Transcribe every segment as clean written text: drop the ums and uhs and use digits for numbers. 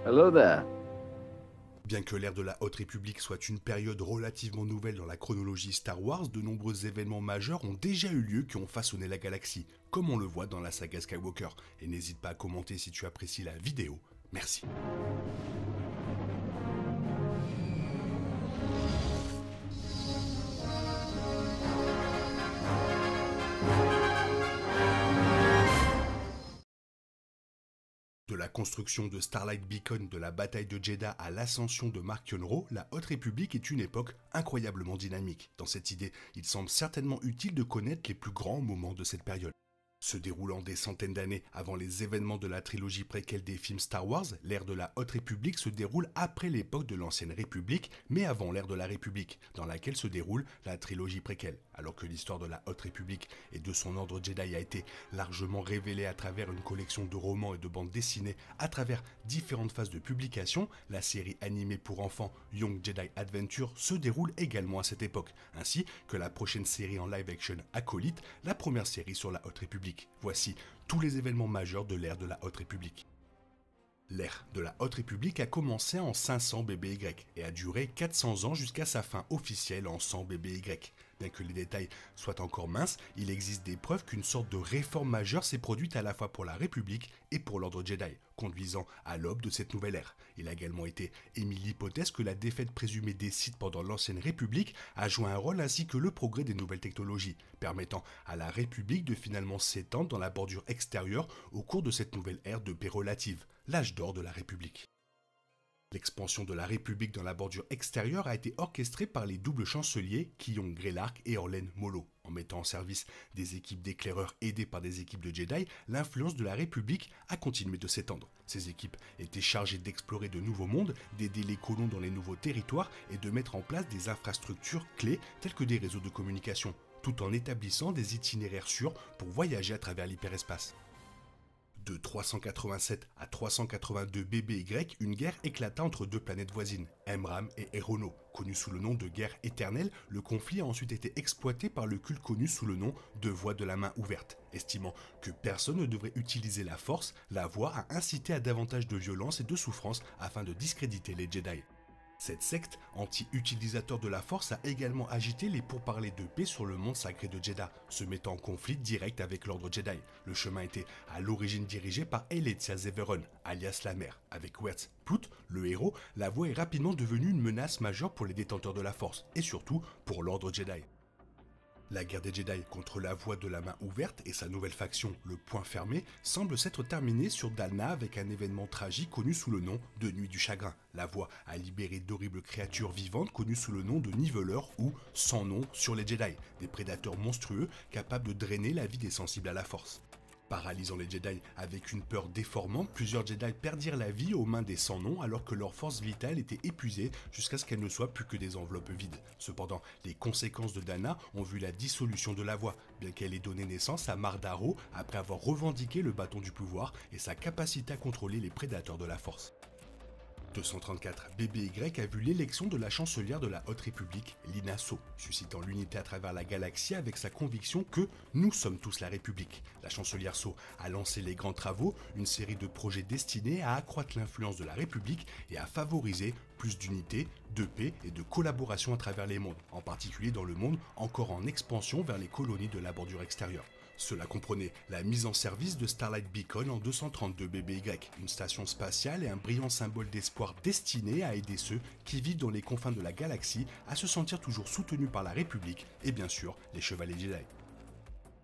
Hello there. Bien que l'ère de la Haute République soit une période relativement nouvelle dans la chronologie Star Wars, de nombreux événements majeurs ont déjà eu lieu qui ont façonné la galaxie, comme on le voit dans la saga Skywalker. Et n'hésite pas à commenter si tu apprécies la vidéo. Merci. De la construction de Starlight Beacon, de la bataille de Jedha à l'ascension de Mark Yonro, la Haute République est une époque incroyablement dynamique. Dans cette idée, il semble certainement utile de connaître les plus grands moments de cette période. Se déroulant des centaines d'années avant les événements de la trilogie préquelle des films Star Wars, l'ère de la Haute République se déroule après l'époque de l'Ancienne République, mais avant l'ère de la République, dans laquelle se déroule la trilogie préquelle. Alors que l'histoire de la Haute République et de son ordre Jedi a été largement révélée à travers une collection de romans et de bandes dessinées à travers différentes phases de publication, la série animée pour enfants Young Jedi Adventure se déroule également à cette époque, ainsi que la prochaine série en live-action Acolyte, la première série sur la Haute République. Voici tous les événements majeurs de l'ère de la Haute République. L'ère de la Haute République a commencé en 500 BBY et a duré 400 ans jusqu'à sa fin officielle en 100 BBY. Bien que les détails soient encore minces, il existe des preuves qu'une sorte de réforme majeure s'est produite à la fois pour la République et pour l'ordre Jedi, conduisant à l'aube de cette nouvelle ère. Il a également été émis l'hypothèse que la défaite présumée des Sith pendant l'Ancienne République a joué un rôle ainsi que le progrès des nouvelles technologies, permettant à la République de finalement s'étendre dans la bordure extérieure au cours de cette nouvelle ère de paix relative, l'âge d'or de la République. L'expansion de la République dans la bordure extérieure a été orchestrée par les doubles chanceliers Kiyon Greylark et Orlen Molo. En mettant en service des équipes d'éclaireurs aidées par des équipes de Jedi, l'influence de la République a continué de s'étendre. Ces équipes étaient chargées d'explorer de nouveaux mondes, d'aider les colons dans les nouveaux territoires et de mettre en place des infrastructures clés telles que des réseaux de communication, tout en établissant des itinéraires sûrs pour voyager à travers l'hyperespace. De 387 à 382 BBY, une guerre éclata entre deux planètes voisines, Emram et Erono. Connu sous le nom de guerre éternelle, le conflit a ensuite été exploité par le culte connu sous le nom de voie de la main ouverte. Estimant que personne ne devrait utiliser la force, la voie a incité à davantage de violence et de souffrance afin de discréditer les Jedi. Cette secte, anti-utilisateur de la force, a également agité les pourparlers de paix sur le monde sacré de Jedha, se mettant en conflit direct avec l'ordre Jedi. Le chemin était à l'origine dirigé par Eletia Zeveron, alias la mère. Avec Wertz Plout, le héros, la voie est rapidement devenue une menace majeure pour les détenteurs de la force, et surtout pour l'ordre Jedi. La guerre des Jedi contre la voie de la main ouverte et sa nouvelle faction, le Point Fermé, semble s'être terminée sur Dalna avec un événement tragique connu sous le nom de Nuit du Chagrin. La voie a libéré d'horribles créatures vivantes connues sous le nom de Niveleurs ou Sans Nom sur les Jedi, des prédateurs monstrueux capables de drainer la vie des sensibles à la force. Paralysant les Jedi avec une peur déformante, plusieurs Jedi perdirent la vie aux mains des sans-noms alors que leur force vitale était épuisée jusqu'à ce qu'elle ne soit plus que des enveloppes vides. Cependant, les conséquences de Dana ont vu la dissolution de la voie, bien qu'elle ait donné naissance à Mardaro après avoir revendiqué le bâton du pouvoir et sa capacité à contrôler les prédateurs de la force. 234 BBY a vu l'élection de la chancelière de la Haute République, Lina So, suscitant l'unité à travers la galaxie avec sa conviction que nous sommes tous la République. La chancelière So a lancé les grands travaux, une série de projets destinés à accroître l'influence de la République et à favoriser plus d'unité, de paix et de collaboration à travers les mondes, en particulier dans le monde encore en expansion vers les colonies de la bordure extérieure. Cela comprenait la mise en service de Starlight Beacon en 232 BBY, une station spatiale et un brillant symbole d'espoir destiné à aider ceux qui vivent dans les confins de la galaxie à se sentir toujours soutenus par la République et bien sûr les Chevaliers Jedi.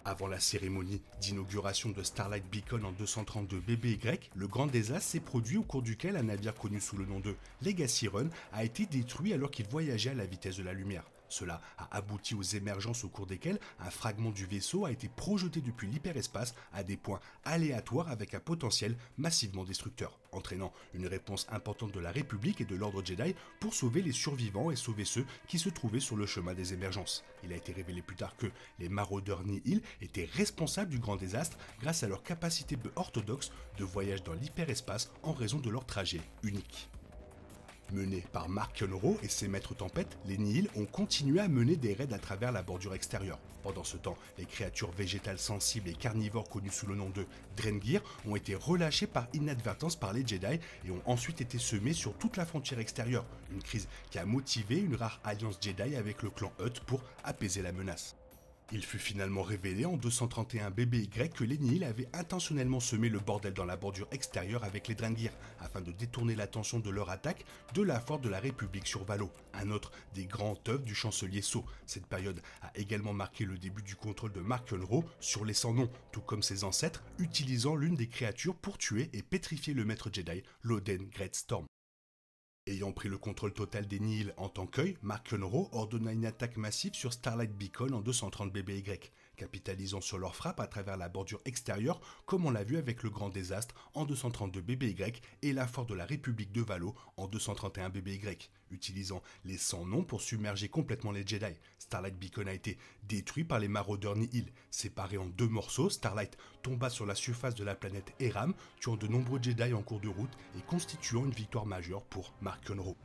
Avant la cérémonie d'inauguration de Starlight Beacon en 232 BBY, le grand désastre s'est produit au cours duquel un navire connu sous le nom de Legacy Run a été détruit alors qu'il voyageait à la vitesse de la lumière. Cela a abouti aux émergences au cours desquelles un fragment du vaisseau a été projeté depuis l'hyperespace à des points aléatoires avec un potentiel massivement destructeur, entraînant une réponse importante de la République et de l'Ordre Jedi pour sauver les survivants et sauver ceux qui se trouvaient sur le chemin des émergences. Il a été révélé plus tard que les maraudeurs Nihil étaient responsables du grand désastre grâce à leur capacité peu orthodoxe de voyage dans l'hyperespace en raison de leur trajet unique. Menés par Mark Yonro et ses maîtres tempêtes, les Nihil ont continué à mener des raids à travers la bordure extérieure. Pendant ce temps, les créatures végétales sensibles et carnivores connues sous le nom de Drengir ont été relâchées par inadvertance par les Jedi et ont ensuite été semées sur toute la frontière extérieure, une crise qui a motivé une rare alliance Jedi avec le clan Hutt pour apaiser la menace. Il fut finalement révélé en 231 BBY que les Nihil avaient intentionnellement semé le bordel dans la bordure extérieure avec les Drengir, afin de détourner l'attention de leur attaque de la force de la République sur Valo, un autre des grands œuvres du chancelier Sceau. Cette période a également marqué le début du contrôle de Mark Yonro sur les Sans-Noms, tout comme ses ancêtres, utilisant l'une des créatures pour tuer et pétrifier le maître Jedi, l'Oden Greatstorm. Ayant pris le contrôle total des Nihil en tant qu'œil, Mark Yonro ordonna une attaque massive sur Starlight Beacon en 230 BBY, capitalisant sur leur frappe à travers la bordure extérieure comme on l'a vu avec le Grand Désastre en 232 BBY et la Force de la République de Valo en 231 BBY, utilisant les Sans-Noms pour submerger complètement les Jedi. Starlight Beacon a été détruit par les maraudeurs Nihil. Séparé en deux morceaux, Starlight tomba sur la surface de la planète Eram, tuant de nombreux Jedi en cours de route et constituant une victoire majeure pour Mark Yonro.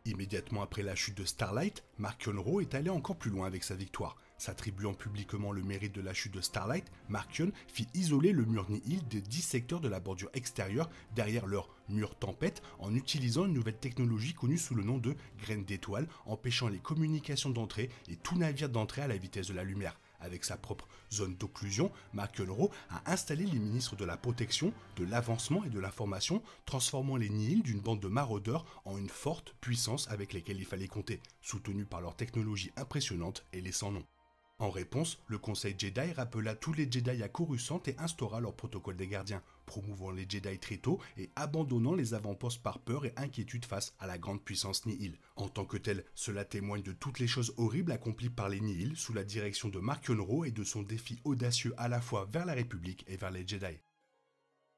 Immédiatement après la chute de Starlight, Mark Yonro est allé encore plus loin avec sa victoire. S'attribuant publiquement le mérite de la chute de Starlight, Mark Yon fit isoler le mur Nihil de 10 secteurs de la bordure extérieure derrière leur mur tempête en utilisant une nouvelle technologie connue sous le nom de graine d'étoile, empêchant les communications d'entrée et tout navire d'entrée à la vitesse de la lumière. Avec sa propre zone d'occlusion, Mark Yonro a installé les ministres de la protection, de l'avancement et de l'information, transformant les Nihil d'une bande de maraudeurs en une forte puissance avec laquelle il fallait compter, soutenus par leur technologie impressionnante et les sans-noms. En réponse, le Conseil Jedi rappela tous les Jedi à Coruscant et instaura leur protocole des gardiens, promouvant les Jedi très tôt et abandonnant les avant-postes par peur et inquiétude face à la grande puissance Nihil. En tant que tel, cela témoigne de toutes les choses horribles accomplies par les Nihil sous la direction de Mark Yonro et de son défi audacieux à la fois vers la République et vers les Jedi.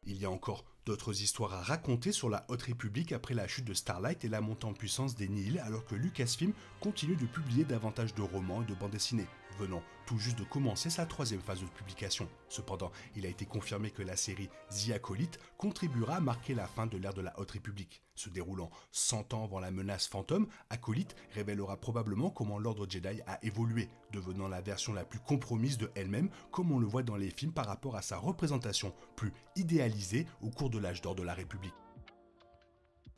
Il y a encore d'autres histoires à raconter sur la Haute République après la chute de Starlight et la montée en puissance des Nihil, alors que Lucasfilm continue de publier davantage de romans et de bandes dessinées, venant tout juste de commencer sa troisième phase de publication. Cependant, il a été confirmé que la série The Acolyte contribuera à marquer la fin de l'ère de la Haute République. Se déroulant 100 ans avant la menace fantôme, Acolyte révélera probablement comment l'ordre Jedi a évolué, devenant la version la plus compromise de elle-même, comme on le voit dans les films par rapport à sa représentation plus idéalisée au cours de l'âge d'or de la République.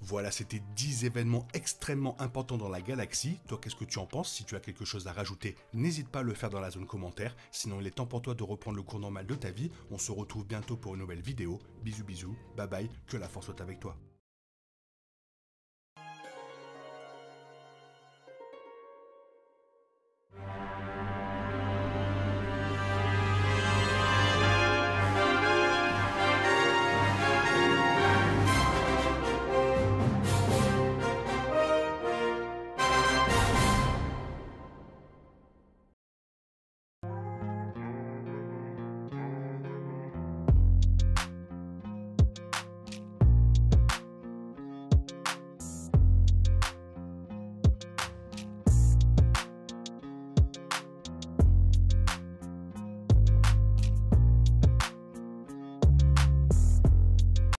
Voilà, c'était 10 événements extrêmement importants dans la galaxie. Toi, qu'est-ce que tu en penses? Si tu as quelque chose à rajouter, n'hésite pas à le faire dans la zone commentaire. Sinon, il est temps pour toi de reprendre le cours normal de ta vie. On se retrouve bientôt pour une nouvelle vidéo. Bisous bisous, bye bye, que la force soit avec toi.